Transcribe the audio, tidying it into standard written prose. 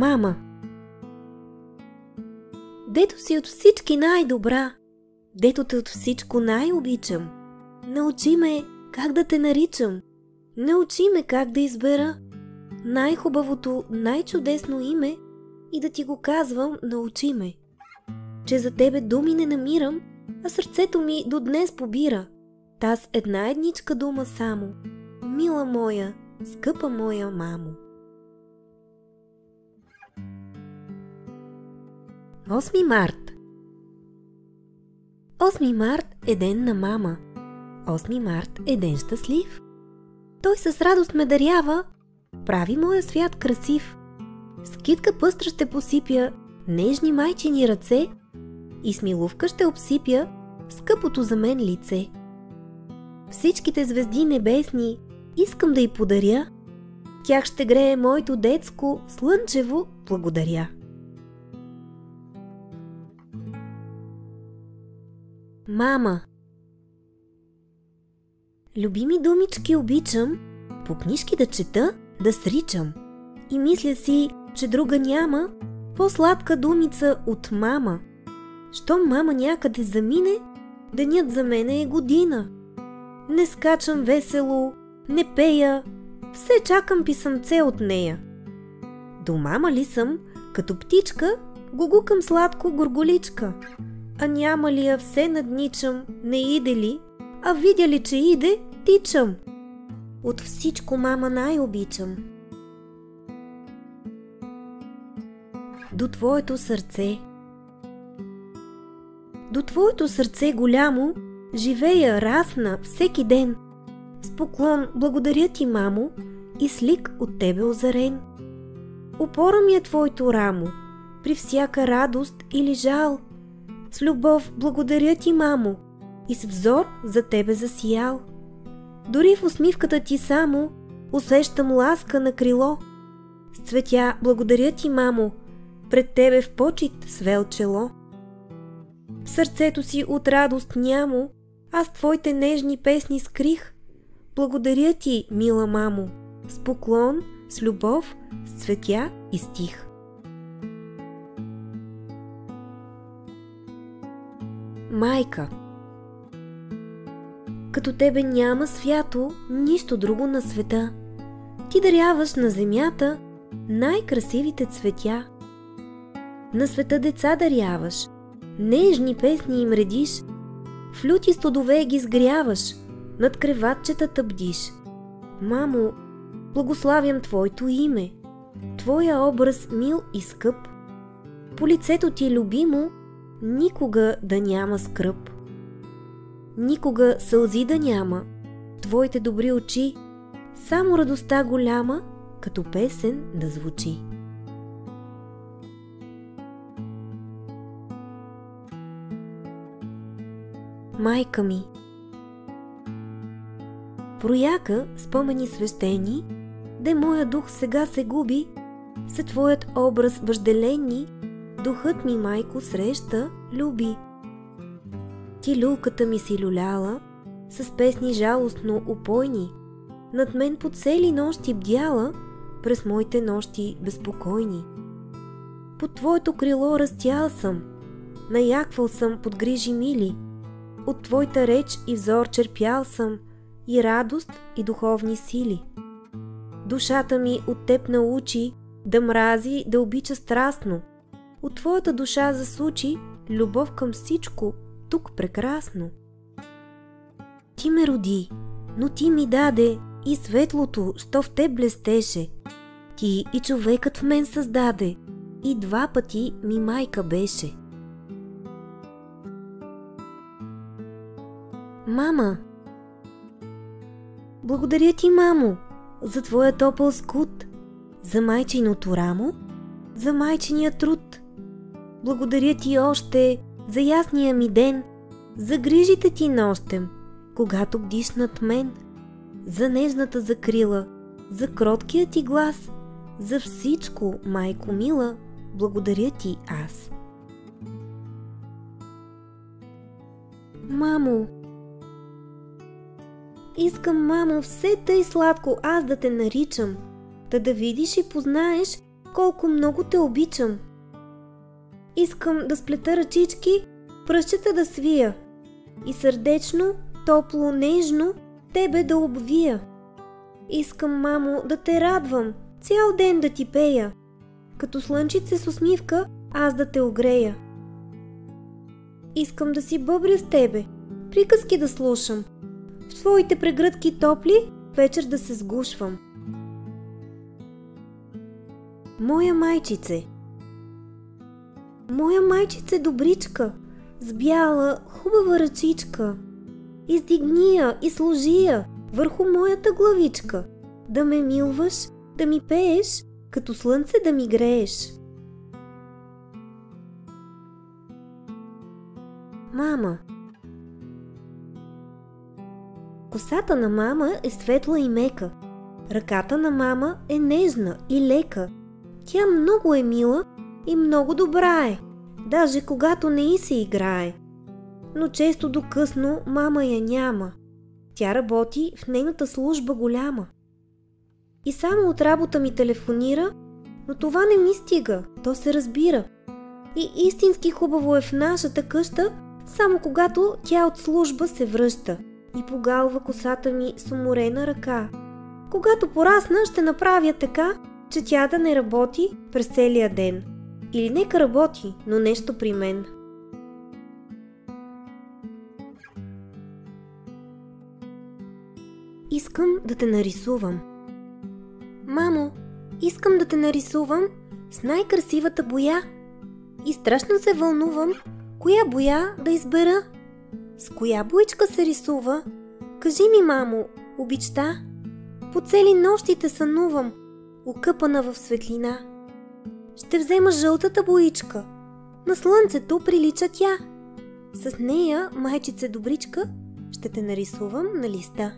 Мама. Дето си от всички най-добра, дето те от всичко най-обичам, научи ме как да те наричам, научи ме как да избера най-хубавото, най-чудесно име и да ти го казвам, научи ме, че за тебе думи не намирам, а сърцето ми до днес побира таз една едничка дума само, мила моя, скъпа моя мамо. 8 март. 8 март е ден на мама. 8 март е ден щастлив. Той с радост ме дарява, прави моя свят красив. С китка пъстра ще посипя нежни майчини ръце и с милувка ще обсипя скъпото за мен лице. Всичките звезди небесни искам да й подаря, тях ще грее моето детско слънчево благодаря. Мама. Любими думички обичам, по книжки да чета, да сричам. И мисля си, че друга няма по-сладка думица от мама. Щом мама някъде замине, денят за мене е година. Не скачам весело, не пея, все чакам писъмце от нея. До мама ли съм, като птичка, гугукам сладко горголичка. А няма ли я все надничам, не иде ли, а видя ли, че иде, тичам. От всичко мама най-обичам. До твоето сърце. До твоето сърце голямо, живея, расна всеки ден. С поклон благодаря ти, мамо, и с лик от тебе озарен. Опора ми е твоето рамо, при всяка радост или жал. С любов благодаря ти, мамо, и с взор за тебе засиял. Дори в усмивката ти само усещам ласка на крило. С цветя благодаря ти, мамо, пред тебе в почит свел чело. В сърцето си от радост нямо, аз твоите нежни песни скрих. Благодаря ти, мила мамо, с поклон, с любов, с цветя и стих. Майка. Като тебе няма свято, нищо друго на света. Ти даряваш на земята най-красивите цветя. На света деца даряваш, нежни песни им редиш, в люти стодове ги сгряваш, над креватчетата бдиш. Мамо, благославям твоето име, твоя образ мил и скъп. По лицето ти любимо никога да няма скръб. Никога сълзи да няма, твоите добри очи, само радостта голяма, като песен да звучи. Майка ми. Прояка спомени свещени, де моя дух сега се губи, се твоят образ въжделени, духът ми, майко, среща, люби. Ти люлката ми си люляла, с песни жалостно упойни, над мен по цели нощи бдяла, през моите нощи безпокойни. Под твоето крило растял съм, наяквал съм под грижи мили, от твоята реч и взор черпял съм и радост и духовни сили. Душата ми от теб научи да мрази, да обича страстно, от твоята душа засучи любов към всичко тук прекрасно. Ти ме роди, но ти ми даде и светлото, що в теб блестеше. Ти и човекът в мен създаде, и 2 пъти ми майка беше. Мама. Благодаря ти, мамо, за твоя топъл скут, за майчиното рамо, за майчиния труд. Благодаря ти още за ясния ми ден, за грижите ти нощем, когато бдиш над мен, за нежната закрила, за кроткия ти глас, за всичко, майко мила, благодаря ти аз. Мамо. Искам, мамо, все тъй сладко аз да те наричам, да видиш и познаеш колко много те обичам. Искам да сплета ръчички, пръстчета да свия и сърдечно, топло, нежно тебе да обвия. Искам, мамо, да те радвам, цял ден да ти пея, като слънчице с усмивка аз да те огрея. Искам да си бъбря с тебе, приказки да слушам, в твоите прегръдки топли вечер да се сгушвам. Моя майчице, моя майчице добричка, с бяла, хубава ръчичка, издигни я и сложи я върху моята главичка, да ме милваш, да ми пееш, като слънце да ми грееш. Мама. Косата на мама е светла и мека, ръката на мама е нежна и лека. Тя много е мила и много добра е, даже когато не й се играе. Но често до късно мама я няма. Тя работи в нейната служба голяма. И само от работа ми телефонира, но това не ми стига, то се разбира. И истински хубаво е в нашата къща, само когато тя от служба се връща и погалва косата ми с уморена ръка. Когато порасна, ще направя така, че тя да не работи през целия ден. Или нека работи, но нещо при мен. Искам да те нарисувам. Мамо, искам да те нарисувам с най-красивата боя. И страшно се вълнувам, коя боя да избера. С коя боичка се рисува? Кажи ми, мамо, обичта. По цели нощи те сънувам, окъпана в светлина. Ще взема жълтата боичка, на слънцето прилича тя. С нея, майчице добричка, ще те нарисувам на листа.